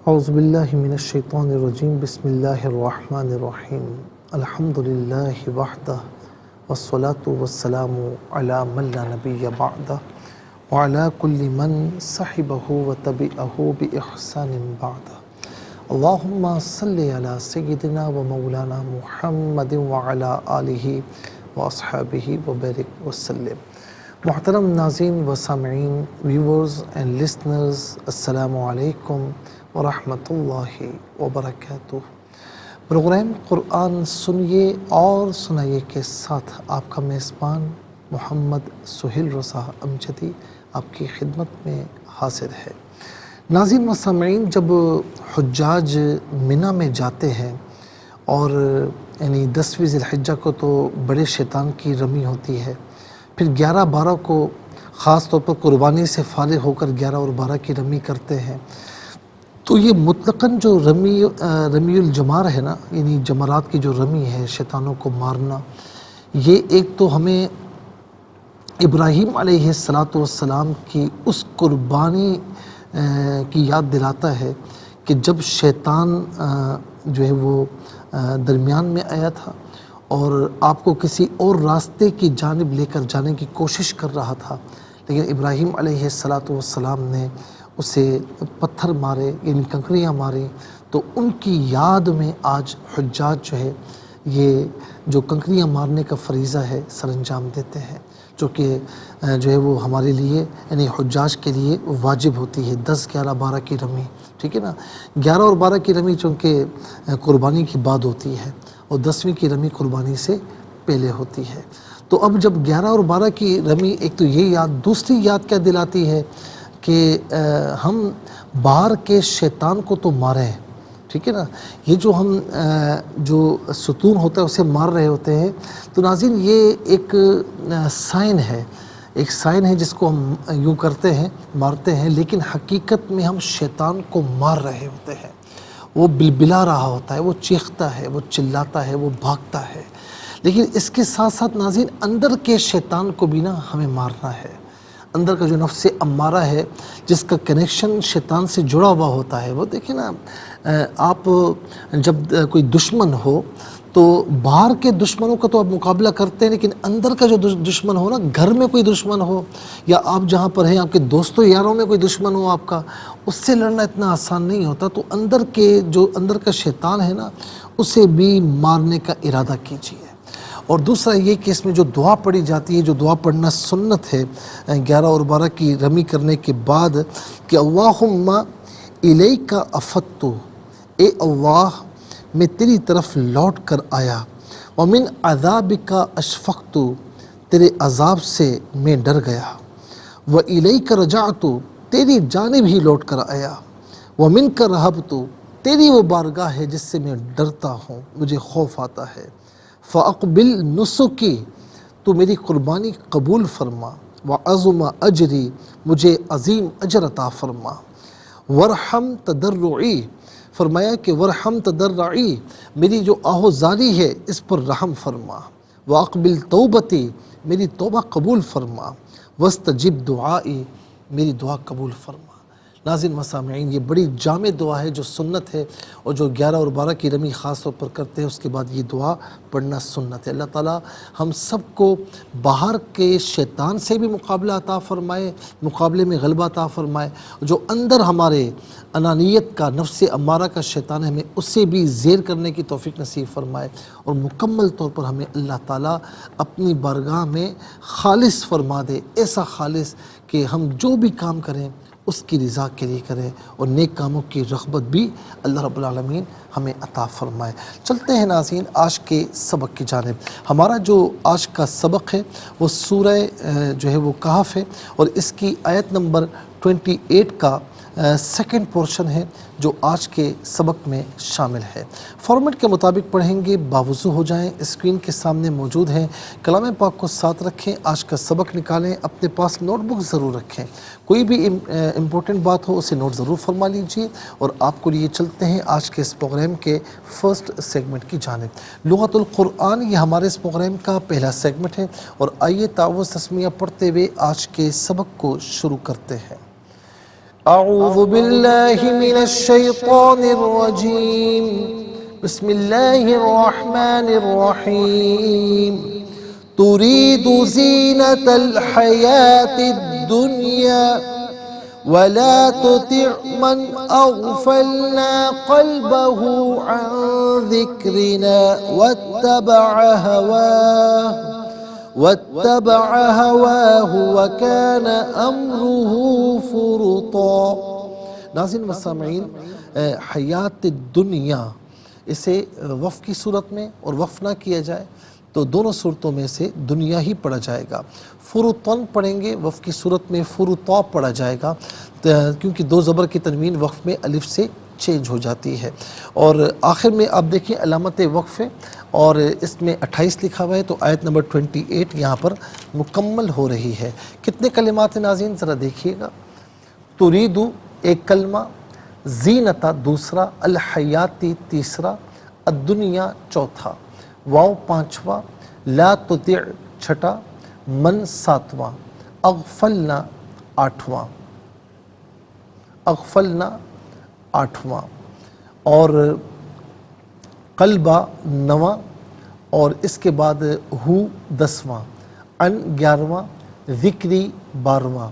اعوذ باللہ من الشیطان الرجیم بسم اللہ الرحمن الرحیم الحمدللہ وحدہ والصلاة والسلام علی من لا نبی بعدہ وعلی کل من صحبہ وتبعہ بإحسان بعدہ اللہم صلی علی سیدنا و مولانا محمد وعلی آلہ واصحابہ وبارک وسلم۔ محترم ناظرین و سامعین، ویورز اینڈ لسنرز، السلام علیکم ورحمۃ اللہ وبرکاتہ۔ پروگرام قرآن سنیے اور سنائیے کے ساتھ آپ کا میزبان محمد سہیل رضا امجدی آپ کی خدمت میں حاضر ہے۔ ناظرین و سامعین، جب حجاج منی میں جاتے ہیں اور یعنی 10ویں ذی الحجہ کو تو بڑے شیطان کی رمی ہوتی ہے، پھر 11 12 کو خاص طور پر قربانی سے فارغ ہو کر 11 اور 12 کی رمی کرتے ہیں، تو یہ مطلقاً جو رمی الجمار ہے نا، یعنی جمرات کی جو رمی ہے، شیطانوں کو مارنا، یہ ایک تو ہمیں ابراہیم علیہ السلام کی اس قربانی کی یاد دلاتا ہے کہ جب شیطان جو ہے وہ درمیان میں آیا تھا اور آپ کو کسی اور راستے کی جانب لے کر جانے کی کوشش کر رہا تھا، لیکن ابراہیم علیہ السلام نے اسے پتھر مارے، یعنی کنکریاں ماری، تو ان کی یاد میں آج حجاج جو ہے یہ جو کنکریاں مارنے کا فریضہ ہے سر انجام دیتے ہیں، جو کہ جو ہے وہ ہمارے لیے یعنی حجاج کے لیے واجب ہوتی ہے۔ 10 11 12 کی رمی، ٹھیک ہے نا، 11 اور 12 کی رمی چونکہ قربانی کی بعد ہوتی ہے اور 10ویں کی رمی قربانی سے پہلے ہوتی ہے۔ تو اب جب 11 اور 12 کی رمی، ایک تو یہ یاد، دوسری یاد کیا دلاتی ہے کہ ہم باہر کے شیطان کو تو ماریں، ٹھیک ہے نا، یہ جو ہم جو ستون ہوتا ہے اسے مار رہے ہوتے ہیں، تو ناظرین یہ ایک سائن ہے، ایک سائن ہے جس کو ہم یوں کرتے ہیں، مارتے ہیں، لیکن حقیقت میں ہم شیطان کو مار رہے ہوتے ہیں۔ وہ بلبلا رہا ہوتا ہے، وہ چیختا ہے، وہ چلاتا ہے، وہ بھاگتا ہے، لیکن اس کے ساتھ ساتھ ناظرین اندر کے شیطان کو بھی نا ہمیں مارنا ہے۔ اندر کا جو نفس امارہ ہے، جس کا کنیکشن شیطان سے جڑا ہوا ہوتا ہے، وہ دیکھیں نا، آپ جب کوئی دشمن ہو تو باہر کے دشمنوں کا تو آپ مقابلہ کرتے ہیں، لیکن اندر کا جو دشمن ہو نا، گھر میں کوئی دشمن ہو یا آپ جہاں پر ہیں آپ کے دوستوں یاروں میں کوئی دشمن ہو آپ کا، اس سے لڑنا اتنا آسان نہیں ہوتا۔ تو اندر کا شیطان ہے نا، اسے بھی مارنے کا ارادہ کیجیے۔ اور دوسرا یہ کہ اس میں جو دعا پڑھی جاتی ہے، جو دعا پڑھنا سنت ہے 11 اور 12 کی رمی کرنے کے بعد، کہ اللہم الیک افدت، اے اللہ میں تیری طرف لوٹ کر آیا، ومن عذابک اشفقت، تیرے عذاب سے میں ڈر گیا، والیک رجعت، تیری جانب ہی لوٹ کر آیا، ومنک رہبت، تیری وہ بارگاہ ہے جس سے میں ڈرتا ہوں، مجھے خوف آتا ہے، فاقبل نسکی، تو میری قربانی قبول فرما، وعظم اجری، مجھے عظیم اجر عطا فرما، ورحم تضرعی، فرمایا کہ ورحم تضرعی، میری جو آہوزاری ہے اس پر رحم فرما، واقبل توبتی، میری توبہ قبول فرما، واستجب دعائی، میری دعا قبول فرما۔ ناظرین و سامعین، یہ بڑی جامع دعا ہے جو سنت ہے، اور جو 11 اور 12 کی رمی خاص طور پر کرتے ہیں اس کے بعد یہ دعا پڑھنا سنت ہے۔ اللہ تعالیٰ ہم سب کو باہر کے شیطان سے بھی مقابلہ عطا فرمائے، مقابلے میں غلبہ عطا فرمائے، جو اندر ہمارے انانیت کا، نفس امارہ کا شیطان ہے، ہمیں اسے بھی زیر کرنے کی توفیق نصیب فرمائے، اور مکمل طور پر ہمیں اللہ تعالیٰ اپنی بارگاہ میں خالص فرما دے، ایسا خالص کہ ہم جو بھی کام کریں اس کی رضا کے لیے کریں، اور نیک کاموں کی رغبت بھی اللہ رب العالمین ہمیں عطا فرمائے۔ چلتے ہیں ناظرین آج کے سبق کی جانب۔ ہمارا جو آج کا سبق ہے وہ سورہ جو ہے وہ کہف ہے، اور اس کی آیت نمبر 28 کا سیکنڈ پورشن ہے جو آج کے سبق میں شامل ہے۔ فارمیٹ کے مطابق پڑھیں گے، باوضو ہو جائیں، اسکرین کے سامنے موجود ہیں، کلام پاک کو ساتھ رکھیں، آج کا سبق نکالیں، اپنے پاس نوٹ بک ضرور رکھیں، کوئی بھی امپورٹنٹ بات ہو اسے نوٹ ضرور فرما لیجیے، اور آپ کو لیے چلتے ہیں آج کے اس پروگرام کے فرسٹ سیگمنٹ کی جانب۔ لغت القرآن یہ ہمارے اس پروگرام کا پہلا سیگمنٹ ہے، اور آئیے تعوذ تسمیہ پڑھتے ہوئے آج کے سبق کو شروع کرتے ہیں۔ اعوذ باللہ من الشیطان الرجیم بسم اللہ الرحمن الرحیم تريد زينة الحياة الدنيا ولا تطع من أغفلنا قلبه عن ذكرنا واتبع هواه وكان أمره فرطا. ناظرین و سامعین، حیات الدنیا اسے وقف کی صورت میں اور وقف نہ کیا جائے تو دونوں صورتوں میں سے دنیا ہی پڑھا جائے گا. فرطن پڑھیں گے وقف کی صورت میں فرطا پڑھا جائے گا، کیونکہ دو زبر کی تنوین وقف میں الف سے چینج ہو جاتی ہے. اور آخر میں آپ دیکھیں علامت وقف ہے اور اس میں 28 لکھا ہوا ہے، تو آیت نمبر 28 یہاں پر مکمل ہو رہی ہے. کتنے کلمات ہیں ناظرین ذرا دیکھیے گا. تریدو ایک کلمہ، زینتا دوسرا، الحیاتی تیسرا، الدنیا چوتھا، واو پانچواں، لا تطع چھٹا، من ساتواں، اغفلنا آٹھواں، اور قلبہ نواں، اور اس کے بعد ہو 10واں، ان 11واں، ذکری 12واں.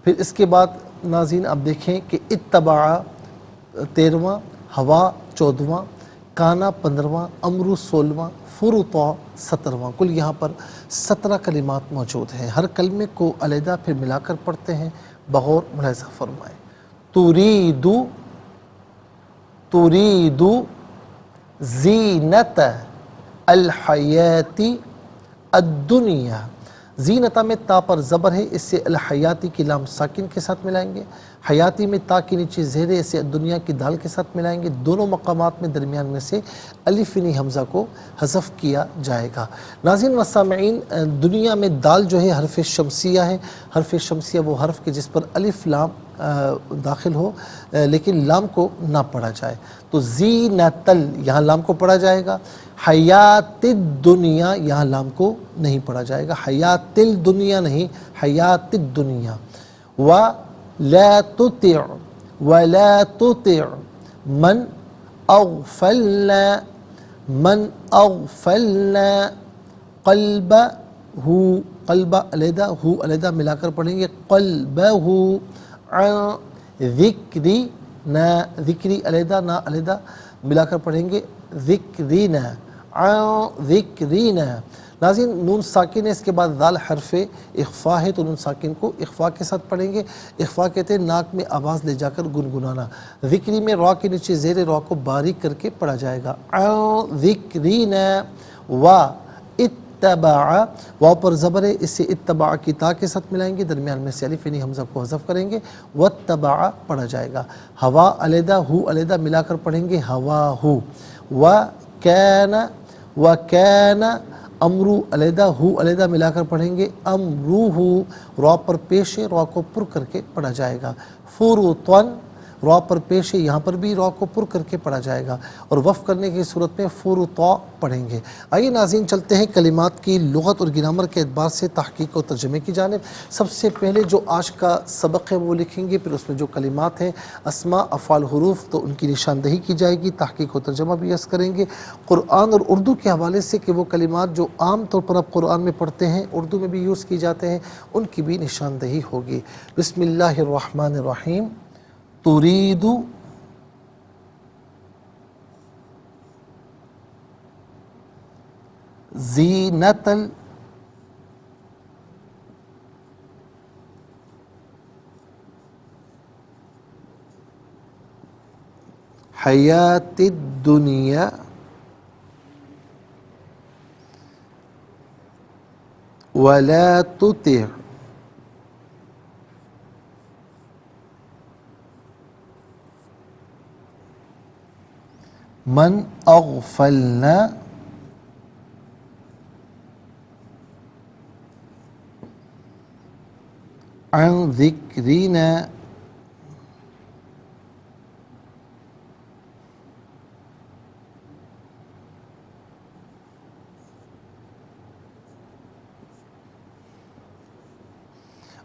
پھر اس کے بعد ناظرین آپ دیکھیں کہ اتبع 13واں، ہوا 14واں، کانا 15واں، امرو 16واں، فرطا 17واں. کل یہاں پر 17 کلمات موجود ہیں. ہر کلمے کو علیحدہ پھر ملا کر پڑھتے ہیں، بغور ملاحظہ فرمائیں. تریدو زینت الحیاتی الدنیا. زینتا میں تا پر زبر ہے، اس سے الحیاتی کی لام ساکن کے ساتھ ملائیں گے. حیاتی میں تا کے نیچے زیر ہے، اسے دنیا کی دال کے ساتھ ملائیں گے. دونوں مقامات میں درمیان میں سے الفینی حمزہ کو حذف کیا جائے گا. ناظرین و سامعین، دنیا میں دال جو ہے حرف شمسیہ ہے. حرف شمسیہ وہ حرف کے جس پر الف لام داخل ہو لیکن لام کو نہ پڑھا جائے. تو زینتل یہاں لام کو پڑھا جائے گا. حیات الدنیا یہاں لام کو نہیں پڑھا جائے گا. حیات الدنیا نہیں، حیات الدنیا. ولا تطع من اغفلنا قلبہ علیحدہ، ہو علیحدہ ملا کر پڑھیں گے. قلبہ عن ذکرنا، ذکری علیحدہ نا علیحدہ ملا کر پڑھیں گے. ذکرینا عن ذکرینا. ناظرین نون ساکن ہے، اس کے بعد ذال حرف اخفا ہے، تو نون ساکن کو اخفا کے ساتھ پڑھیں گے. اخفا کہتے ہیں ناک میں آواز لے جا کر گنگنانا. ذکری میں را کے نیچے زیر را کو باریک کر کے پڑھا جائے گا. عن ذکرینا. اتبع واو پر زبر ہے، اس سے اتبع کی تا کے ساتھ ملائیں گے، درمیان میں سے الف یعنی حمزہ کو حذف کریں گے. واتبع پڑھا جائے گا. ہوا علیحدہ ہو علیحدہ ملا کر پڑھیں گے. ہوا ہو. وکان امرو علیحدہ ہو علیحدہ ملا کر پڑھیں گے. امروہ را پر پیش ہے، را کو پر کر کے پڑھا جائے گا. فرطن را پر پیش ہے، یہاں پر بھی را کو پر کر کے پڑھا جائے گا. اور وقف کرنے کی صورت میں فرطا پڑھیں گے. آئیے ناظرین چلتے ہیں کلمات کی لغت اور گرامر کے اعتبار سے تحقیق و ترجمے کی جانب. سب سے پہلے جو آج کا سبق ہے وہ لکھیں گے، پھر اس میں جو کلمات ہیں اسماء افعال حروف تو ان کی نشاندہی کی جائے گی، تحقیق و ترجمہ بھی عرض کریں گے. قرآن اور اردو کے حوالے سے کہ وہ کلمات جو عام طور پر آپ قرآن میں پڑھتے ہیں اردو میں بھی یوز کی جاتے ہیں ان کی بھی نشاندہی ہوگی. بسم اللہ الرحمن الرحیم. ترید زینت الحیات الدنیا ولا تطع من اغفلنا عن ذکرنا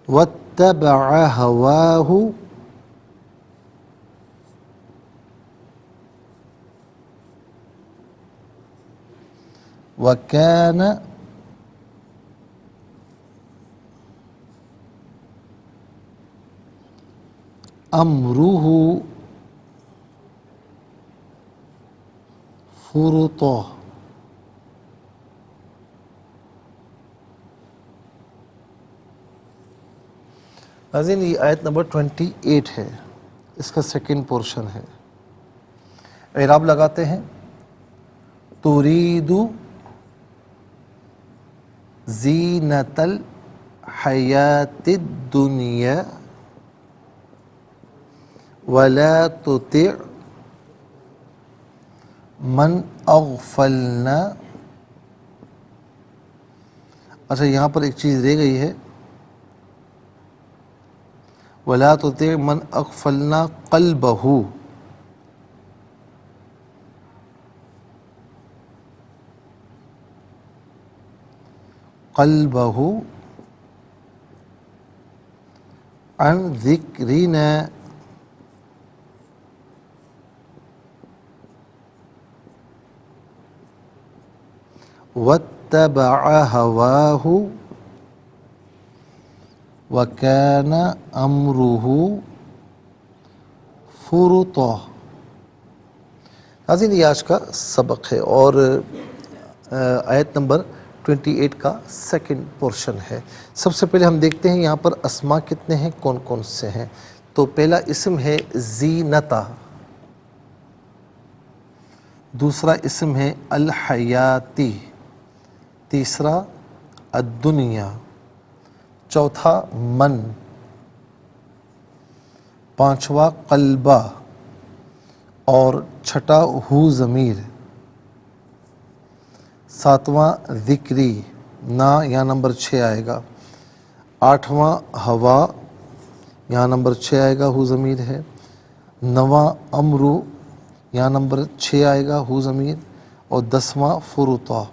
واتبع هواه وَكَانَ أَمْرُهُ فُرُطًا. ناظرین یہ آیت نمبر 28 ہے، اس کا سیکنڈ پورشن ہے. اعراب لگاتے ہیں. تريد زینۃ الحیاۃ الدنیا ولا تطع من اغفلنا. اچھا یہاں پر ایک چیز رہ گئی ہے، ولا تطع من اغفلنا قلبہ. قلبہ عن ذکرنا واتبع هواه وكان امره فرطا. ناظرین یہ آج کا سبق ہے اور آیت نمبر 28 کا سیکنڈ پورشن ہے. سب سے پہلے ہم دیکھتے ہیں یہاں پر اسما کتنے ہیں، کون کون سے ہیں. تو پہلا اسم ہے زینتا، دوسرا اسم ہے الحیاتی، تیسرا الدنیا، چوتھا من، پانچواں قلبہ اور چھٹا ہو ضمیر، ساتواں ذکری نا یہاں نمبر 6 آئے گا، آٹھواں ہوا یہاں نمبر 6 آئے گا، ہو ضمیر ہے، نواں امرو یہاں نمبر 6 آئے گا، ہو ضمیر، اور 10واں فرطا.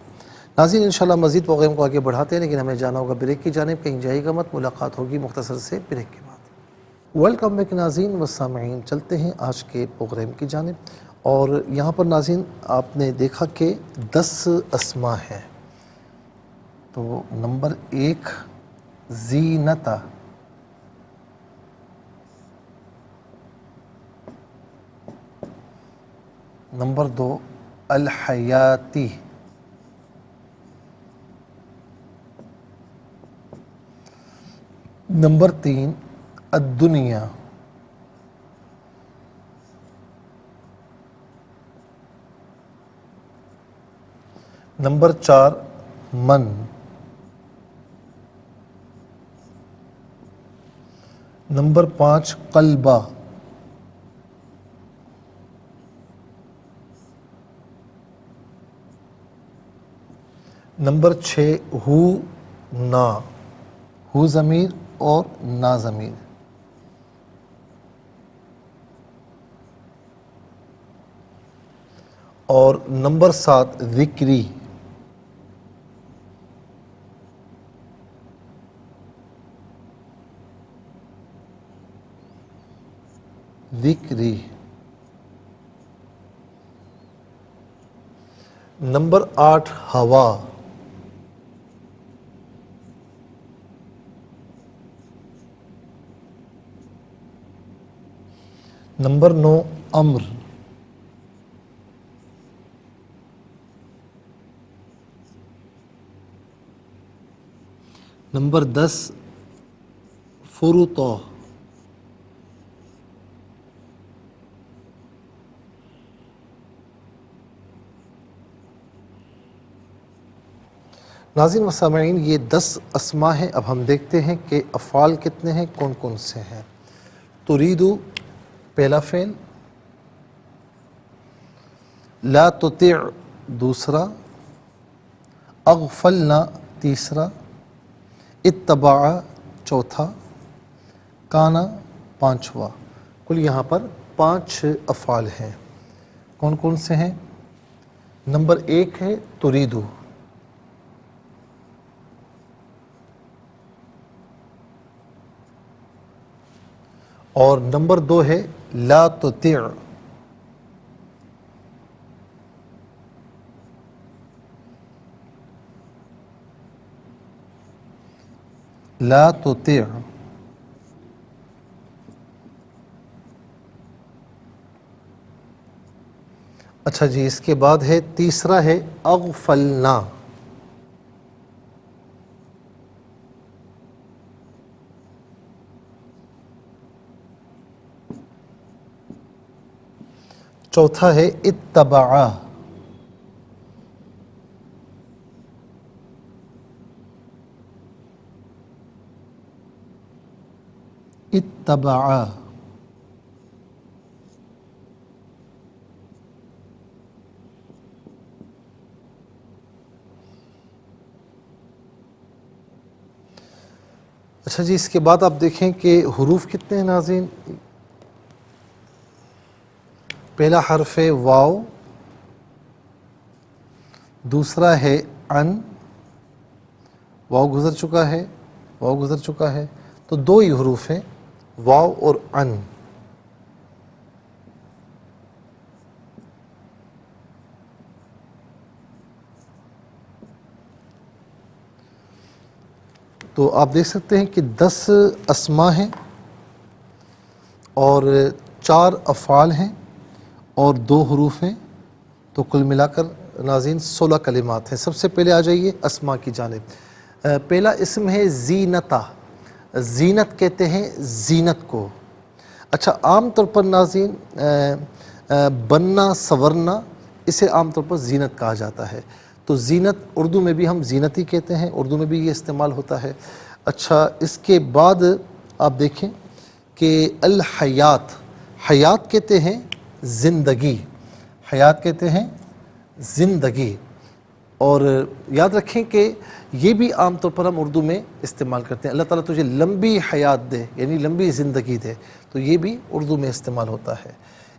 ناظرین انشاءاللہ مزید پروگرام کو آگے بڑھاتے ہیں، لیکن ہمیں جانا ہوگا بریک کی جانب. کہیں جائے گا مت، ملاقات ہوگی مختصر سے بریک کے بعد. ویلکم بیک ناظرین و سامعین، چلتے ہیں آج کے پروگرام کی جانب. اور یہاں پر ناظرین آپ نے دیکھا کہ 10 اسما ہیں. تو نمبر 1 زینتا، نمبر 2 الحیاتی، نمبر 3 الدنیا، نمبر 4 من، نمبر 5 قلبہ، نمبر 6 ہو نا، ہو ضمیر اور نا ضمیر، اور نمبر 7 ذکری. ذکری، نمبر 8 ہوا، نمبر 9 امر، نمبر 10 فرطا، ناظرین و سامعین یہ 10 اسما ہیں. اب ہم دیکھتے ہیں کہ افعال کتنے ہیں، کون کون سے ہیں. تریدو پہلا فعل، لا تطع دوسرا، اغفلنا تیسرا، اتبع چوتھا، کانا پانچواں. کل یہاں پر 5 افعال ہیں. کون کون سے ہیں؟ نمبر 1 ہے تریدو، اور نمبر 2 ہے لا تطع، لا تطع. اچھا جی، اس کے بعد ہے تیسرا ہے اغفلنا. چوتھا ہے اتبعا. اتبعا. اچھا جی، اس کے بعد آپ دیکھیں کہ حروف کتنے ہیں ناظرین. پہلا حرف ہے واو، دوسرا ہے ان. واو گزر چکا ہے، واو گزر چکا ہے، تو دو ہی حروف ہیں، واو اور ان. تو آپ دیکھ سکتے ہیں کہ 10 اسماء ہیں اور 4 افعال ہیں اور 2 حروف ہیں، تو کل ملا کر ناظرین 16 کلمات ہیں. سب سے پہلے آ جائیے اسماء کی جانب. پہلا اسم ہے زینتا. زینت کہتے ہیں زینت کو. اچھا، عام طور پر ناظرین بننا سورنا اسے عام طور پر زینت کہا جاتا ہے. تو زینت اردو میں بھی ہم زینت ہی کہتے ہیں، اردو میں بھی یہ استعمال ہوتا ہے. اچھا، اس کے بعد آپ دیکھیں کہ الحیات. حیات کہتے ہیں زندگی. حیات کہتے ہیں زندگی. اور یاد رکھیں کہ یہ بھی عام طور پر ہم اردو میں استعمال کرتے ہیں. اللہ تعالیٰ تجھے لمبی حیات دے، یعنی لمبی زندگی دے، تو یہ بھی اردو میں استعمال ہوتا ہے.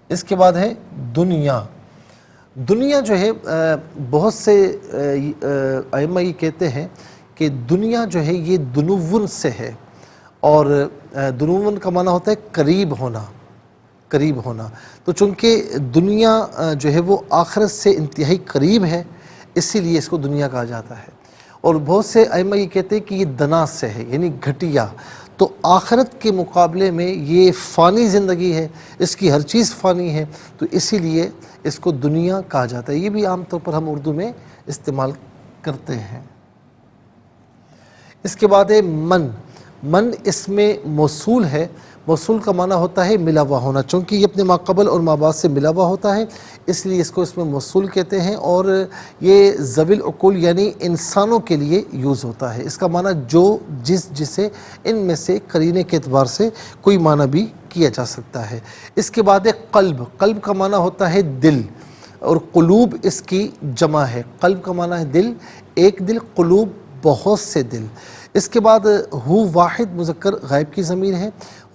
اس کے بعد ہے دنیا. دنیا جو ہے بہت سے ائمہ یہ کہتے ہیں کہ دنیا جو ہے یہ دنون سے ہے، اور دنون کا معنی ہوتا ہے قریب ہونا، قریب ہونا. تو چونکہ دنیا جو ہے وہ آخرت سے انتہائی قریب ہے، اسی لیے اس کو دنیا کہا جاتا ہے. اور بہت سے ائمہ یہ کہتے ہیں کہ یہ دنا سے ہے، یعنی گھٹیا. تو آخرت کے مقابلے میں یہ فانی زندگی ہے، اس کی ہر چیز فانی ہے، تو اسی لیے اس کو دنیا کہا جاتا ہے. یہ بھی عام طور پر ہم اردو میں استعمال کرتے ہیں. اس کے بعد ہے من. من اس میں موصول ہے. موصول کا معنی ہوتا ہے ملا ہوا ہونا. چونکہ یہ اپنے ماقبل اور مابعد سے ملا ہوا ہوتا ہے، اس لیے اس کو اس میں موصول کہتے ہیں. اور یہ ذوی العقول یعنی انسانوں کے لیے یوز ہوتا ہے. اس کا معنی جو جسے ان میں سے قرینے کے اعتبار سے کوئی معنی بھی کیا جا سکتا ہے. اس کے بعد ہے قلب. قلب کا معنی ہوتا ہے دل، اور قلوب اس کی جمع ہے. قلب کا معنی ہے دل، ایک دل. قلوب بہت سے دل. اس کے بعد ہو واحد مذکر غائب کی ضمیر ہے.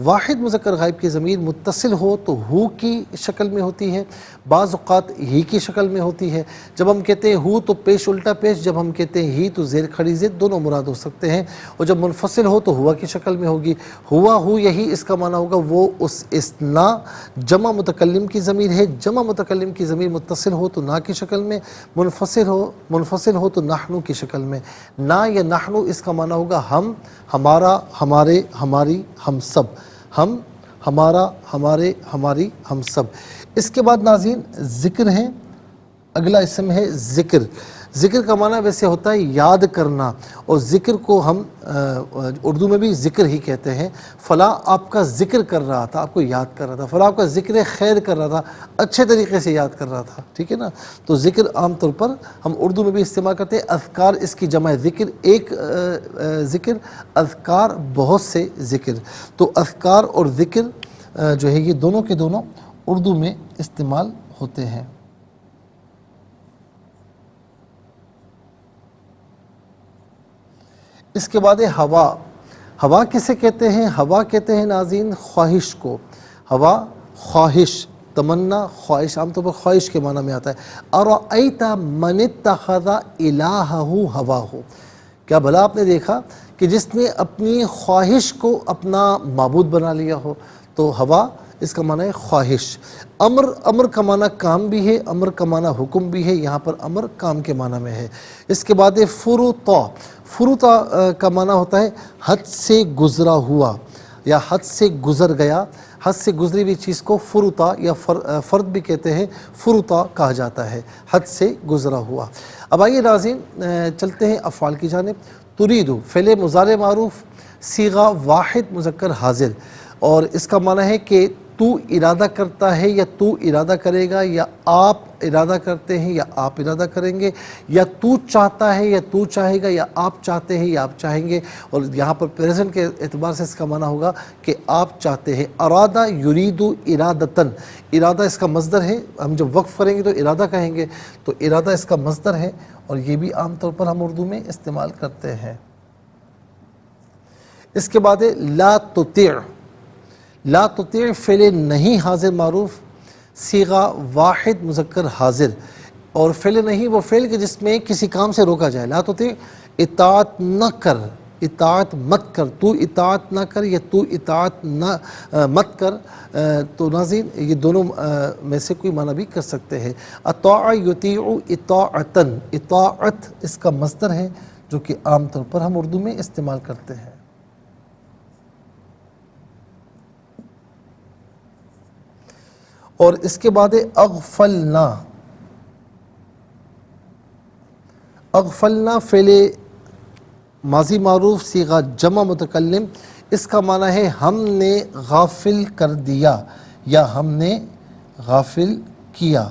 واحد مذکر غائب کی ضمیر متصل ہو تو ہو کی شکل میں ہوتی ہے، بعض اوقات ہی کی شکل میں ہوتی ہے. جب ہم کہتے ہیں ہو تو پیش الٹا پیش، جب ہم کہتے ہیں ہی تو زیر کھڑی زیر، دونوں مراد ہو سکتے ہیں. اور جب منفصل ہو تو ہوا کی شکل میں ہوگی. ہوا ہو یہی اس کا معنی ہوگا وہ اس نا. جمع متکلم کی ضمیر ہے. جمع متکلم کی ضمیر متصل ہو تو نا کی شکل میں، منفصل ہو تو نحنو کی شکل میں. نا یا نحنو اس کا معنی ہوگا ہم، ہمارا، ہمارے، ہماری، ہم سب. ہم، ہمارا، ہمارے، ہماری، ہم سب. اس کے بعد ناظرین ذکر ہے. اگلا اسم ہے ذکر. ذکر کا معنی ویسے ہوتا ہے یاد کرنا، اور ذکر کو ہم اردو میں بھی ذکر ہی کہتے ہیں. فلاں آپ کا ذکر کر رہا تھا، آپ کو یاد کر رہا تھا. فلاں آپ کا ذکر خیر کر رہا تھا، اچھے طریقے سے یاد کر رہا تھا. ٹھیک ہے نا. تو ذکر عام طور پر ہم اردو میں بھی استعمال کرتے ہیں. اذکار اس کی جمع ہے. ذکر ایک ذکر، اذکار بہت سے ذکر. تو اذکار اور ذکر جو ہے یہ دونوں کے دونوں اردو میں استعمال ہوتے ہیں. اس کے بعد ہے ہوا. ہوا کسے کہتے ہیں؟ ہوا کہتے ہیں ناظرین خواہش کو. ہوا خواہش، تمنا، خواہش. عام طور پر خواہش کے معنی میں آتا ہے. ارأیت من اتخذ الہہ ہواہ. کیا بھلا آپ نے دیکھا کہ جس نے اپنی خواہش کو اپنا معبود بنا لیا ہو. تو ہوا اس کا معنی ہے خواہش. امر کا معنی کام بھی ہے، امر کا معنی حکم بھی ہے. یہاں پر امر کام کے معنی میں ہے. اس کے بعد فروتا. فروتا کا معنی ہوتا ہے حد سے گزرا ہوا یا حد سے گزر گیا، حد سے گزری ہوئی چیز کو فروتا یا فرد بھی کہتے ہیں، فروتا کہا جاتا ہے، حد سے گزرا ہوا۔ اب آئیے ناظرین چلتے ہیں افعال کی جانب۔ تریدو فعل مضارع معروف، صیغہ واحد مذکر حاضر، اور اس کا معنی ہے کہ تو ارادہ کرتا ہے یا تو ارادہ کرے گا، یا آپ ارادہ کرتے ہیں یا آپ ارادہ کریں گے، یا تو چاہتا ہے یا تو چاہے گا، یا آپ چاہتے ہیں یا آپ چاہیں گے۔ اور یہاں پر پریزنٹ کے اعتبار سے اس کا معنی ہوگا کہ آپ چاہتے ہیں۔ ارادہ یریدو ارادتن، ارادہ اس کا مصدر ہے، ہم جب وقف کریں گے تو ارادہ کہیں گے، تو ارادہ اس کا مصدر ہے، اور یہ بھی عام طور پر ہم اردو میں استعمال کرتے ہیں۔ اس کے بعد ہے لا تطیع، لا تطیع فعل نہیں حاضر معروف، صیغہ واحد مذکر حاضر، اور فعل نہیں وہ فعل کہ جس میں کسی کام سے روکا جائے۔ لا تطیع اطاعت نہ کر، اطاعت مت کر، تو اطاعت نہ کر یا تو اطاعت نہ مت کر۔ تو ناظرین یہ دونوں میں سے کوئی معنی بھی کر سکتے ہیں۔ اطاع یطیع اطاعتن، اطاعت اس کا مصدر ہے جو کہ عام طور پر ہم اردو میں استعمال کرتے ہیں۔ اور اس کے بعد اغفلنا، اغفلنا فعل ماضی معروف صیغہ جمع متکلم، اس کا معنی ہے ہم نے غافل کر دیا یا ہم نے غافل کیا،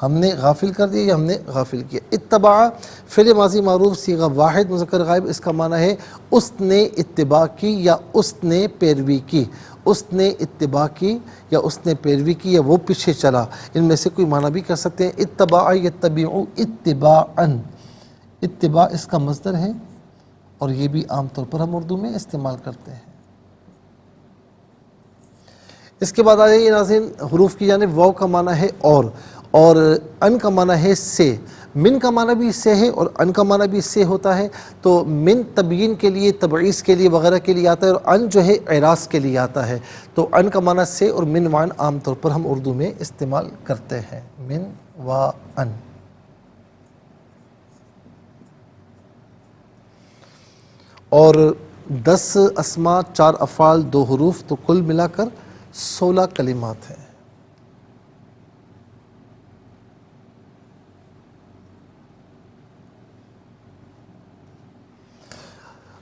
ہم نے غافل کر دیا یا ہم نے غافل کیا۔ اتباع فعل ماضی معروف صیغہ واحد مذکر غائب، اس کا معنی ہے اس نے اتباع کی یا اس نے پیروی کی، اس نے اتباع کی یا اس نے پیروی کی یا وہ پیچھے چلا، ان میں سے کوئی معنی بھی کر سکتے ہیں۔ اتباع یتبع اتباعا، اتباع اس کا مصدر ہے، اور یہ بھی عام طور پر ہم اردو میں استعمال کرتے ہیں۔ اس کے بعد آئیے ناظرین حروف کی جانب۔ واو کا معنی ہے اور ان کا معنی ہے سے، من کا معنی بھی سے ہے اور ان کا معنی بھی سے ہوتا ہے۔ تو من تبیین کے لیے، تبعیض کے لیے وغیرہ کے لیے آتا ہے، اور ان جو ہے اعراض کے لیے آتا ہے۔ تو ان کا معنی سے اور من و ان عام طور پر ہم اردو میں استعمال کرتے ہیں، من و ان۔ اور 10 اسماء، 4 افعال، 2 حروف، تو کل ملا کر 16 کلمات ہیں۔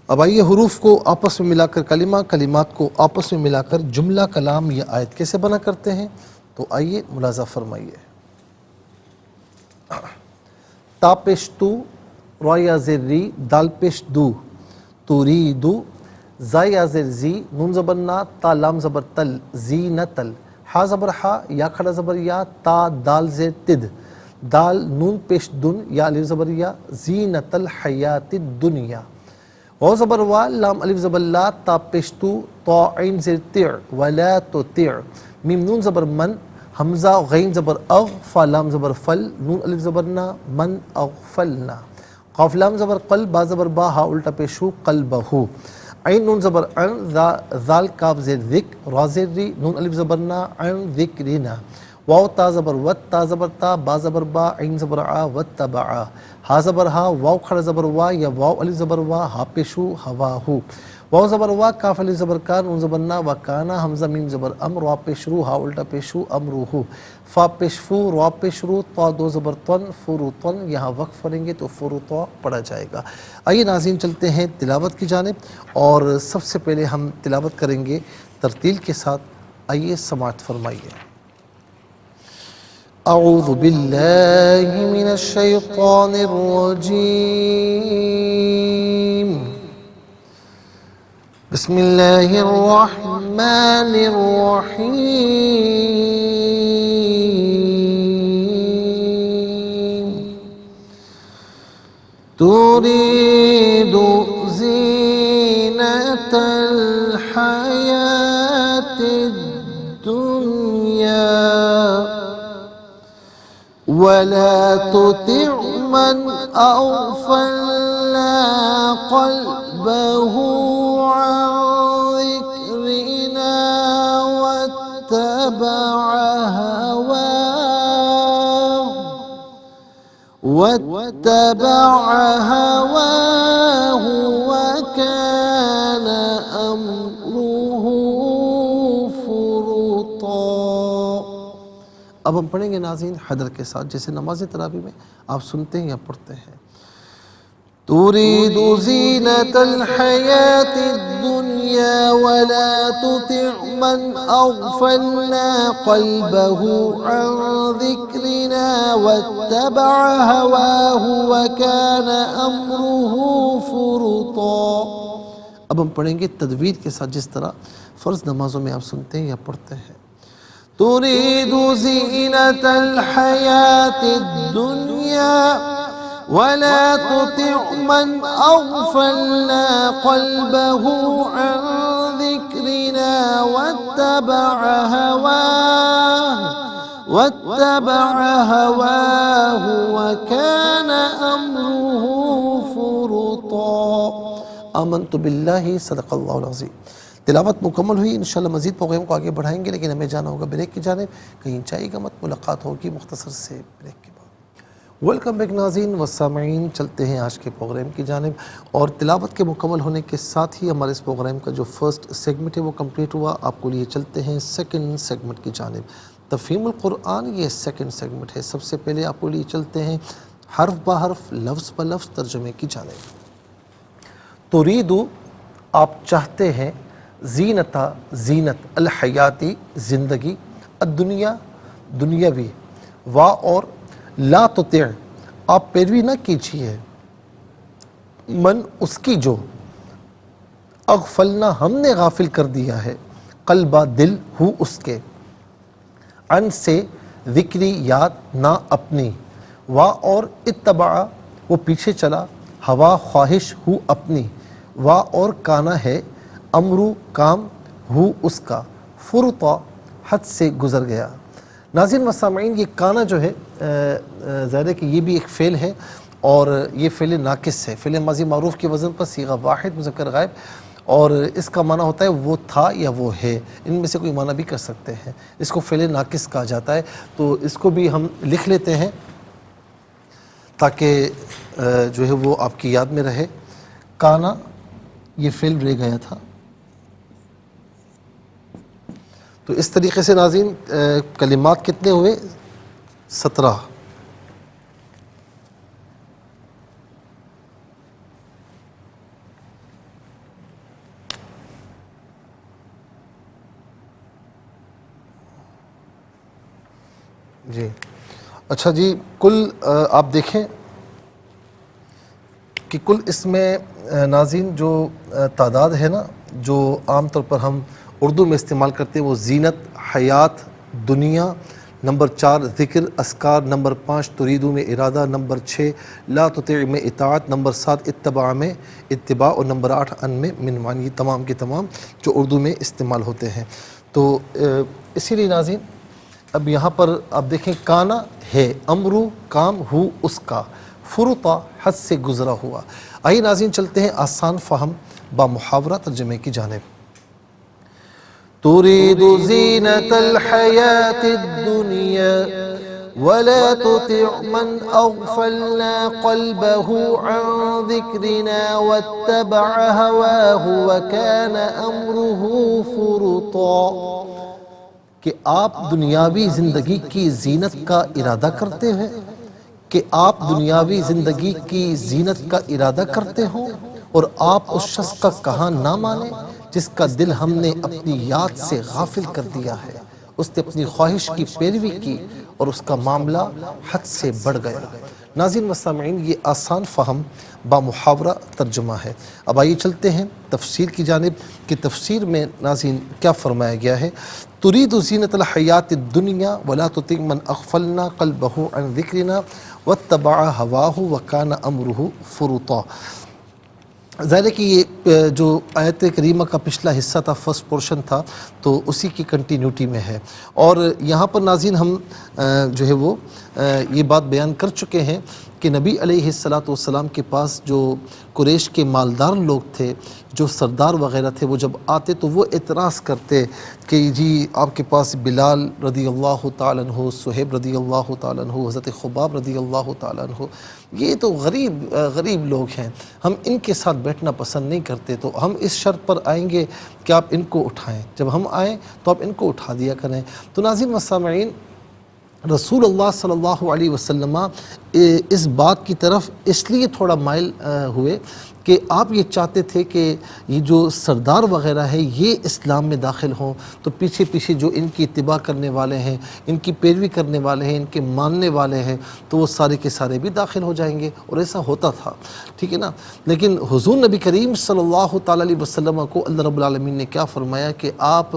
اب آئیے حروف کو آپس میں ملا کر کلمہ، کلمات کو آپس میں ملا کر جملہ، کلام یا آیت کیسے بنا کرتے ہیں، تو آئیے ملاحظہ فرمائیے۔ تا پیش تو، را یا زیر ری، دال پیش دو، تریدو، زا یا زیر زی، نون زبر نا، تا لام زبر تل، زینتل، ہا زبر ہا، یا کھڑا زبر یا، تا دال زیر تد، دال نون پیش دن، یا الف زبر یا، زینت الحیات الدنیا، واو زبر وا، لام الف زبر لا، تا پیش تو، طا عین زیر تع، ولا تطع، میم نون زبر من، حمزہ غین زبر اغ، فا لام زبر فل، نون الف زبر نا، من اغفلنا، قاف لام زبر قل، با زبر با، ہا الٹا پیشو، قلبہو، عین نون زبر ان، ذال کاف زیر ذک، را زیر ری، نون الف زبر نا، عین ذکرنا، واو تا زبر وت، تا زبر تا، با زبر با، عین زبر آ، وتبعا، ہا زبر ہا، واو کھڑا زبر وا یا واو الف زبر وا، ہا پیشو، ہواہو، واو زبر وا، کاف الف زبر کا، نون زبر نا، وکانا، حمزہ میم زبر ام، را پیشرو، ہا الٹا پیشو، امروہو، فا پیشفو، را پیشرو، طا دو زبر طن، فروطن، یہاں وقف کریں گے تو فروطا پڑھا جائے گا۔ آئیے ناظرین چلتے ہیں تلاوت کی جانب، اور سب سے پہلے ہم تلاوت کریں گے ترتیل کے ساتھ۔ آئیے سماعت فرمائیے۔ اعوذ باللہ من الشیطان الرجیم، بسم اللہ الرحمن الرحیم، تريد زینة الحیاة الدنیا ولا تطع من أغفلنا قلبه عن ذكرنا واتبع هواه واتبع هواه وكان امره فرطا۔ اب ہم پڑھیں گے ناظرین حدر کے ساتھ، جیسے نماز تراویح میں آپ سنتے ہیں یا پڑھتے ہیں۔ تريد زينة الحياة الدنيا ولا تطع من أغفلنا قلبه عن ذكرنا واتبع هواه وكان أمره فرطا۔ اب ہم پڑھیں گے تدویر کے ساتھ، جس طرح فرض نمازوں میں آپ سنتے ہیں یا پڑھتے ہیں۔ تريد زينة الحياة الدنيا ولا تطع من أغفلنا قلبه عن ذكرنا واتبع هواه وكان أمره فرطا۔ آمنت باللہ، صدق اللہ العظیم۔ تلاوت مکمل ہوئی، انشاءاللہ مزید پروگرام کو آگے بڑھائیں گے، لیکن ہمیں جانا ہوگا بریک کی جانب، کہیں جائے گا مت، ملاقات ہوگی مختصر سے بریک کے بعد۔ ویلکم بیک ناظرین و سامعین، چلتے ہیں آج کے پروگرام کی جانب، اور تلاوت کے مکمل ہونے کے ساتھ ہی ہمارے اس پروگرام کا جو فرسٹ سیگمنٹ ہے وہ کمپلیٹ ہوا۔ آپ کو لیے چلتے ہیں سیکنڈ سیگمنٹ کی جانب، تفہیم القرآن، یہ سیکنڈ سیگمنٹ ہے۔ سب سے پہلے آپ کو لیے چلتے ہیں حرف بہ حرف، لفظ بہ لفظ ترجمے کی جانب۔ تریدو، آپ چاہتے ہیں، زینتا، زینت، الحیاتی، زندگی، الدنیا، دنیاوی، وا اور لا تطع، آپ پیروی نہ کیجیے، من، اس کی جو، اغفلنا، ہم نے غافل کر دیا ہے، قلبہ، دل، ہو، اس کے، ان سے، ذکری، یاد، نہ اپنی، وا اور اتبع، وہ پیچھے چلا، ہوا، خواہش، ہو، اپنی، وا اور کانا ہے، امرو، کام، ہو، اس کا، فرطا، حد سے گزر گیا۔ ناظرین و سامعین، یہ کانا جو ہے ظاہر ہے کہ یہ بھی ایک فعل ہے، اور یہ فعل ناقص ہے، فعل ماضی معروف کے وزن پر صیغہ واحد مذکر غائب، اور اس کا معنی ہوتا ہے وہ تھا یا وہ ہے، ان میں سے کوئی معنی بھی کر سکتے ہیں۔ اس کو فعل ناقص کہا جاتا ہے، تو اس کو بھی ہم لکھ لیتے ہیں تاکہ جو ہے وہ آپ کی یاد میں رہے۔ کانا، یہ فعل رہ گیا تھا۔ تو اس طریقے سے ناظرین کلمات کتنے ہوئے؟ 17۔ جی اچھا جی، کل آپ دیکھیں کہ کل اس میں ناظرین جو تعداد ہے نا، جو عام طور پر ہم اردو میں استعمال کرتے ہیں، وہ زینت، حیات، دنیا، نمبر 4 ذکر، اذکار، نمبر 5 تریدو میں ارادہ، نمبر 6 لا تطع میں اطاعت، نمبر 7 اتباع میں اتباع، اور نمبر 8 ان میں من، یہ تمام کے تمام جو اردو میں استعمال ہوتے ہیں۔ تو اسی لیے ناظرین اب یہاں پر آپ دیکھیں، کانا ہے، امرو، کام، ہو، اس کا، فرطا، حد سے گزرا ہوا۔ آئیے ناظرین چلتے ہیں آسان فہم با محاورہ ترجمے کی جانب۔ تريد زينة الحياة الدنيا ولا تطع من أغفلنا قلبه عن ذكرنا واتبع هواه وكان أمره فرطا، کہ آپ دنیاوی زندگی کی زینت کا ارادہ کرتے ہیں، کہ آپ دنیاوی زندگی کی زینت کا ارادہ کرتے ہوں اور آپ اس شخص کا کہا نہ مانیں جس کا دل ہم نے اپنی یاد سے غافل کر دیا ہے۔ اس نے اپنی خواہش کی پیروی کی اور اس کا معاملہ حد سے بڑھ گیا۔ ناظرین و سامعین، یہ آسان فہم با محاورہ ترجمہ ہے۔ اب آئیے چلتے ہیں تفسیر کی جانب کہ تفسیر میں ناظرین کیا فرمایا گیا ہے۔ ترید زینت الحیات الدنیا ولا تطع من اغفلنا قلبه عن ذکرنا واتبع هواه وكان امره فرطا۔ ظاہر ہے کہ یہ جو آیت کریمہ کا پچھلا حصہ تھا، فرسٹ پورشن تھا، تو اسی کی کنٹینیوٹی میں ہے، اور یہاں پر ناظرین ہم جو ہے وہ یہ بات بیان کر چکے ہیں کہ نبی علیہ الصلاۃ والسلام کے پاس جو قریش کے مالدار لوگ تھے، جو سردار وغیرہ تھے، وہ جب آتے تو وہ اعتراض کرتے کہ جی آپ کے پاس بلال رضی اللہ تعالیٰ عنہ، صہیب رضی اللہ تعالیٰ عنہ، حضرت خباب رضی اللہ تعالیٰ عنہ، یہ تو غریب لوگ ہیں، ہم ان کے ساتھ بیٹھنا پسند نہیں کرتے، تو ہم اس شرط پر آئیں گے کہ آپ ان کو اٹھائیں، جب ہم آئیں تو آپ ان کو اٹھا دیا کریں۔ تو ناظرین و سامعین، رسول اللہ صلی اللہ علیہ وسلم اس بات کی طرف اس لیے تھوڑا مائل ہوئے کہ آپ یہ چاہتے تھے کہ یہ جو سردار وغیرہ ہے یہ اسلام میں داخل ہوں، تو پیچھے پیچھے جو ان کی اتباع کرنے والے ہیں، ان کی پیروی کرنے والے ہیں، ان کے ماننے والے ہیں، تو وہ سارے کے سارے بھی داخل ہو جائیں گے، اور ایسا ہوتا تھا، ٹھیک ہے نا۔ لیکن حضور نبی کریم صلی اللہ تعالیٰ علیہ وسلم کو اللہ رب العالمین نے کیا فرمایا کہ آپ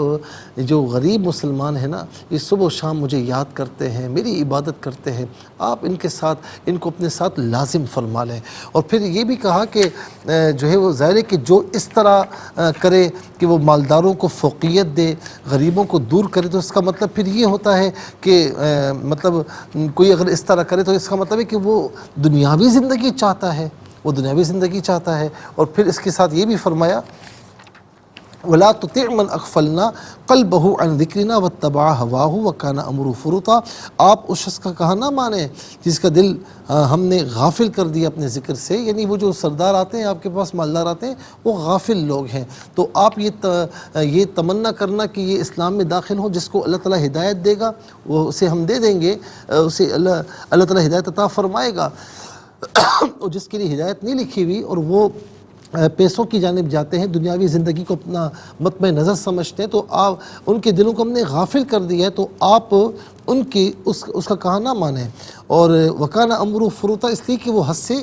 جو غریب مسلمان ہیں نا، یہ صبح و شام مجھے یاد کرتے ہیں، میری عبادت کرتے ہیں، آپ ان کے ساتھ، ان کو اپنے ساتھ لازم فرما لیں۔ اور پھر یہ بھی کہا کہ جو ہے وہ ظاہر ہے کہ جو اس طرح کرے کہ وہ مالداروں کو فوقیت دے، غریبوں کو دور کرے، تو اس کا مطلب پھر یہ ہوتا ہے کہ مطلب کوئی اگر اس طرح کرے تو اس کا مطلب ہے کہ وہ دنیاوی زندگی چاہتا ہے، وہ دنیاوی زندگی چاہتا ہے۔ اور پھر اس کے ساتھ یہ بھی فرمایا وَلَا تُطِعْ مَنْ أَغْفَلْنَا قَلْبَهُ عَنْ ذِكْرِنَا وَاتَّبَعَ هَوَاهُ وَكَانَ أَمْرُهُ فُرُطًا، آپ اس شخص کا کہا نہ مانیں جس کا دل ہم نے غافل کر دیا اپنے ذکر سے، یعنی وہ جو سردار آتے ہیں آپ کے پاس، مالدار آتے ہیں، وہ غافل لوگ ہیں، تو آپ یہ تمنا کرنا کہ یہ اسلام میں داخل ہوں، جس کو اللہ تعالیٰ ہدایت دے گا وہ اسے ہم دے دیں گے، اسے اللہ تعالیٰ ہدایت عطا فرمائے گا، اور جس کے لیے ہدایت نہیں لکھی ہوئی اور وہ پیسوں کی جانب جاتے ہیں، دنیاوی زندگی کو اپنا مطمع نظر سمجھتے ہیں، تو آپ ان کے دلوں کو ہم نے غافل کر دیا ہے، تو آپ ان کی اس کا کہا نہ مانیں۔ اور وکانہ امرُ فرطا، اس لیے کہ وہ حد سے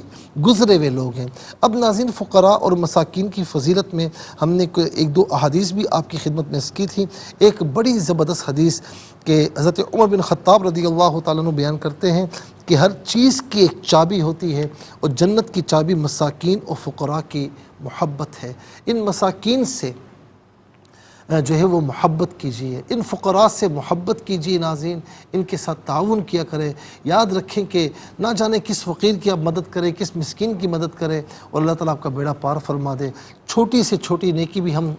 گزرے ہوئے لوگ ہیں۔ اب ناظرین، فقراء اور مساکین کی فضیلت میں ہم نے ایک دو احادیث بھی آپ کی خدمت میں کی تھی۔ ایک بڑی زبردست حدیث کہ حضرت عمر بن خطاب رضی اللہ تعالیٰ عنہ بیان کرتے ہیں کہ ہر چیز کی ایک چابی ہوتی ہے، اور جنت کی چابی مساکین اور فقراء کی محبت ہے۔ ان مساکین سے جو ہے وہ محبت کیجیے، ان فقراء سے محبت کیجیے ناظرین، ان کے ساتھ تعاون کیا کریں۔ یاد رکھیں کہ نہ جانے کس فقیر کی آپ مدد کریں، کس مسکین کی مدد کریں، اور اللہ تعالیٰ آپ کا بیڑا پار فرما دے۔ چھوٹی سے چھوٹی نیکی بھی ہم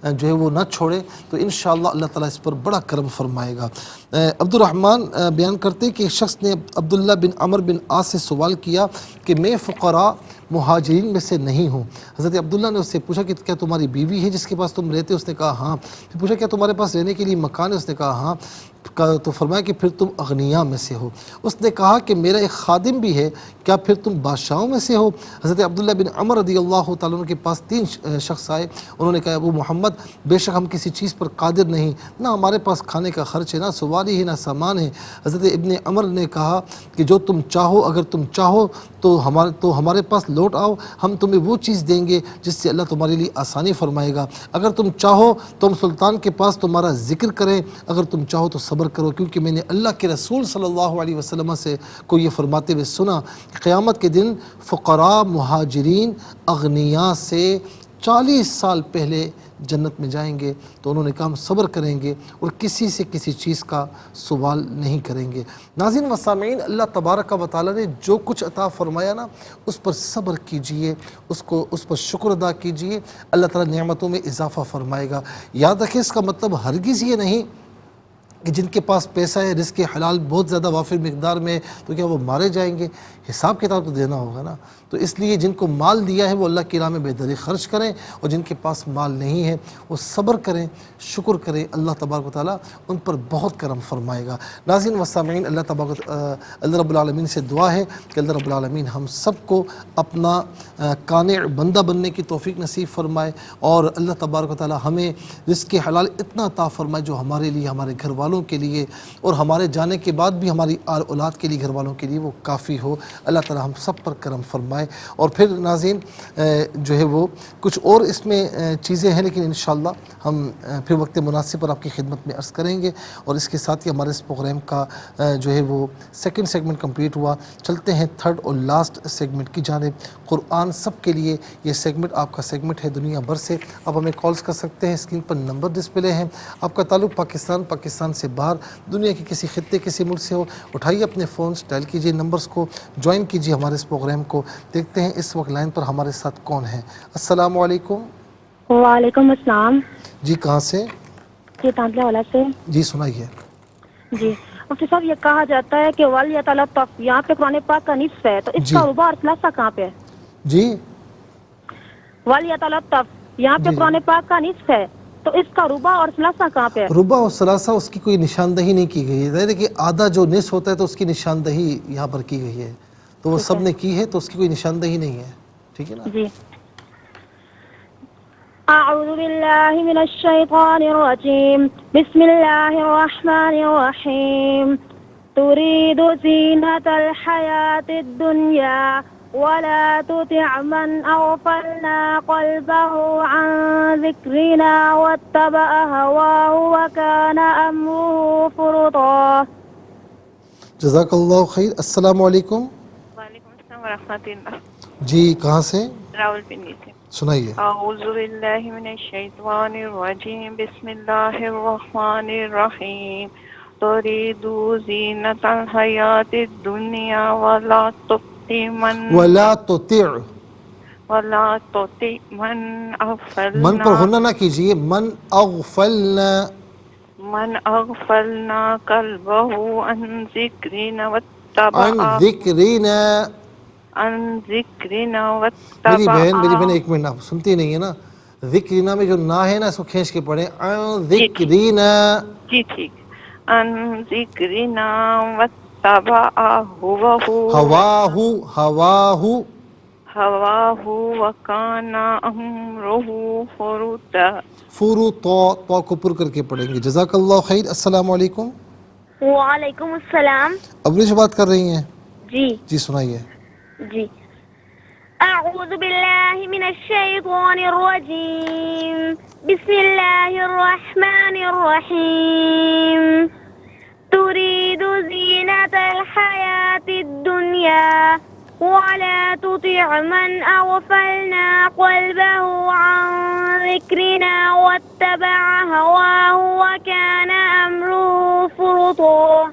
جو ہے وہ نہ چھوڑیں، تو انشاءاللہ اللہ تعالیٰ اس پر بڑا کرم فرمائے گا۔ عبد الرحمن بیان کرتے کہ ایک شخص نے عبداللہ بن عمر بن عاص سے سوال کیا کہ میں فقراء مہاجرین میں سے نہیں ہوں۔ حضرت عبداللہ نے اس سے پوچھا کہ کیا تمہاری بیوی ہے جس کے پاس تم رہتے؟ اس نے کہا ہاں۔ پھر پوچھا کیا تمہارے پاس رہنے کے لیے مکان ہے؟ اس نے کہا ہاں۔ تو فرمایا کہ پھر تم اغنیاء میں سے ہو۔ اس نے کہا کہ میرا ایک خادم بھی ہے، کیا پھر تم بادشاہوں میں سے ہو؟ حضرت عبداللہ بن عمر رضی اللہ تعالیٰ عنہ کے پاس 3 شخص آئے، انہوں نے کہا ابو محمد، بے شک ہم کسی چیز پر قادر نہیں، نہ ہمارے پاس کھانے کا خرچ ہے، نہ سواری ہے، نہ سامان ہے۔ حضرت ابن عمر نے کہا کہ جو تم چاہو، اگر تم چاہو تو ہمارے پاس لوٹ آؤ، ہم تمہیں وہ چیز دیں گے جس سے اللہ تمہارے لیے آسانی فرمائے گا۔ اگر تم چاہو تو ہم سلطان کے پاس تمہارا ذکر کریں، اگر تم چاہو تو صبر کرو، کیونکہ میں نے اللہ کے رسول صلی اللہ علیہ وسلم سے کو یہ فرماتے ہوئے سنا کہ قیامت کے دن فقراء مہاجرین اغنیاء سے 40 سال پہلے جنت میں جائیں گے۔ تو انہوں نے کہا ہم صبر کریں گے اور کسی سے کسی چیز کا سوال نہیں کریں گے۔ ناظرین و سامعین، اللہ تبارک و تعالیٰ نے جو کچھ عطا فرمایا نا، اس پر صبر کیجئے، اس پر شکر ادا کیجئے، اللہ تعالیٰ نعمتوں میں اضافہ فرمائے گا۔ یاد رکھیں، اس کا مطلب ہرگز یہ نہیں کہ جن کے پاس پیسہ ہے، رزق حلال بہت زیادہ وافر مقدار میں، تو کیا وہ مارے جائیں گے؟ حساب کتاب تو دینا ہوگا نا۔ تو اس لیے جن کو مال دیا ہے وہ اللہ کی راہ میں بہتری خرچ کریں، اور جن کے پاس مال نہیں ہے وہ صبر کریں، شکر کریں، اللہ تبارک و تعالیٰ ان پر بہت کرم فرمائے گا۔ ناظرین و سامعین، اللہ رب العالمین سے دعا ہے کہ اللہ رب العالمین ہم سب کو اپنا قانع بندہ بننے کی توفیق نصیب فرمائے، اور اللہ تبارک و تعالیٰ ہمیں رزق حلال اتنا عطا فرمائے جو ہمارے لیے، ہمارے گھر والوں کے لیے، اور ہمارے جانے کے بعد بھی ہماری اولاد کے لیے، گھر والوں کے لیے وہ کافی ہو۔ اللہ تعالیٰ ہم سب پر کرم فرمائے۔ اور پھر ناظرین جو ہے وہ کچھ اور اس میں چیزیں ہیں، لیکن انشاءاللہ ہم پھر وقت مناسب پر آپ کی خدمت میں عرض کریں گے۔ اور اس کے ساتھ ہی ہمارے اس پروگرام کا جو ہے وہ 2nd سیگمنٹ کمپلیٹ ہوا۔ چلتے ہیں 3rd اور لاسٹ سیگمنٹ کی جانب۔ قرآن سب کے لیے یہ سیگمنٹ آپ کا سیگمنٹ ہے دنیا بھر سے۔ آپ ہمیں کالز کر سکتے ہیں، اسکرین پر نمبر ڈسپلے ہیں۔ آپ کا تعلق پاکستان سے سے باہر دنیا کے کسی خطے کسی ملک سے ہو، اٹھائیے اپنے فونز، ڈائل کیجیے نمبرز کو، جوائن کیجیے ہمارے اس پروگرام کو. دیکھتے ہیں اس وقت لائن پر ہمارے ساتھ کون ہے. السلام علیکم. وعلیکم السلام. جی کہاں سے؟ جی تانتلے والا سے. جی سنائیے. جی مفتی صاحب، یہ کہا جاتا ہے کہ وَلْيَتَلَطَّفْ یہاں پہ قرآن پاک کا نصف ہے، تو اس جی کا ربع اور ثلاثہ کہاں پہ ہے؟ جی وَلْيَتَلَطَّفْ یہاں پہ جی جی قرآن پاک کا نصف ہے، تو اس کا ربع اور ثلاثہ کہاں پہ ہے؟ ربع و ثلاثہ اس کی کوئی نشاندہی نہیں کی گئی ہے. دیکھیے آدھا جو نصف ہوتا ہے تو اس کی نشاندہی یہاں پر کی گئی ہے، تو وہ ٹھیک سب ہے نے کی ہے، تو اس کی کوئی نشاندہی نہیں ہے. ٹھیک ہے نا. جی. اعوذ باللہ من الشیطان الرجیم، بسم اللہ الرحمن الرحیم. تريد زينة الحياة الدنيا ولا تطع من أغفلنا قلبه عن ذكرنا واتبع هواه وكان أمره فرطا. جزاک اللہ خیر. السلام علیکم. وعلیکم السلام ورحمۃ اللہ. جی کہاں سے؟ راول پنڈی سے. سنائیے. اعوذ باللہ من الشیطان الرجیم، بسم اللہ الرحمن الرحیم. تريد زینة الحیاة الدنیا ولا تطع من من پر اغفلنا غنہ نہ کیجئے. من اغفلنا قلبه عن ذکرنا میری بہن واتبع. ایک منٹ، آپ سنتی نہیں ہے نا. ذکرینا میں جو نا ہے نا اس کو کھینچ کے پڑھیں. جی ٹھیک، ذکرینا. جی ٹھیک. ان ذکرنا واتبع هواه وكان امره فرطا. تو کو پر کر کے پڑھیں گے. جزاک اللہ خیر. السلام علیکم. وعلیکم السلام. ابری سے بات کر رہی ہیں؟ جی جی سنائیے. جی. اعوذ باللہ من الشیطان الرجیم، بسم اللہ الرحمن الرحیم. تريد زینة الحیاة الدنیا ولا تطع من اغفلنا قلبه عن ذکرنا واتبع هواه وكان امره فرطا.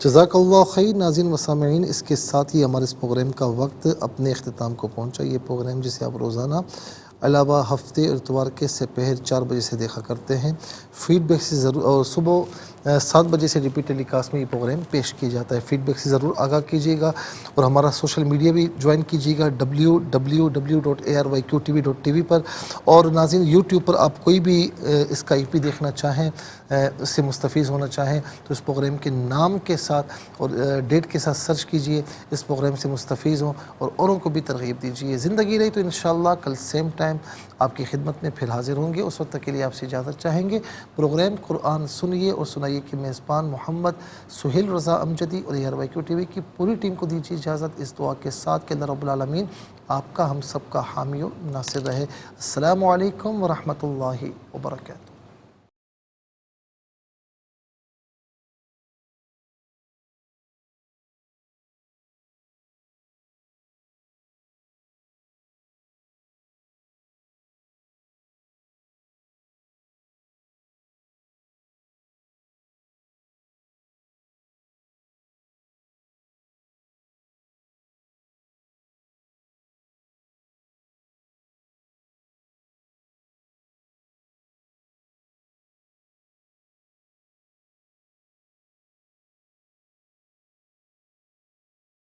جزاک اللہ خیر. ناظرین و سامعین، اس کے ساتھ ہی ہمارے اس پروگرام کا وقت اپنے اختتام کو پہنچا. یہ پروگرام جسے آپ روزانہ علاوہ ہفتے اتوار کے سپہر 4 بجے سے دیکھا کرتے ہیں، فیڈ بیک سے ضرور، اور صبح 7 بجے سے ریپیٹ ٹیلی کاسٹ میں یہ پروگرام پیش کیا جاتا ہے. فیڈ بیک سے ضرور آگاہ کیجیے گا، اور ہمارا سوشل میڈیا بھی جوائن کیجیے گا www.arYQTV.tv پر. اور ناظرین یوٹیوب پر آپ کوئی بھی اس کا IP دیکھنا چاہیں، اس سے مستفیض ہونا چاہیں، تو اس پروگرام کے نام کے ساتھ اور ڈیٹ کے ساتھ سرچ کیجئے، اس پروگرام سے مستفیض ہوں اور اوروں کو بھی ترغیب دیجئے. زندگی رہی تو انشاءاللہ کل سیم ٹائم آپ کی خدمت میں پھر حاضر ہوں گے. اس وقت تک کے لیے آپ سے اجازت چاہیں گے. پروگرام قرآن سنیے اور سنائیے کے میزبان محمد سہیل رضا امجدی اور ARYQTV کی پوری ٹیم کو دیجیے اجازت اس دعا کے ساتھ کہ اللہ رب العالمین آپ کا ہم سب کا حامی و ناصر رہے. السلام علیکم ورحمۃ اللہ وبرکاتہ.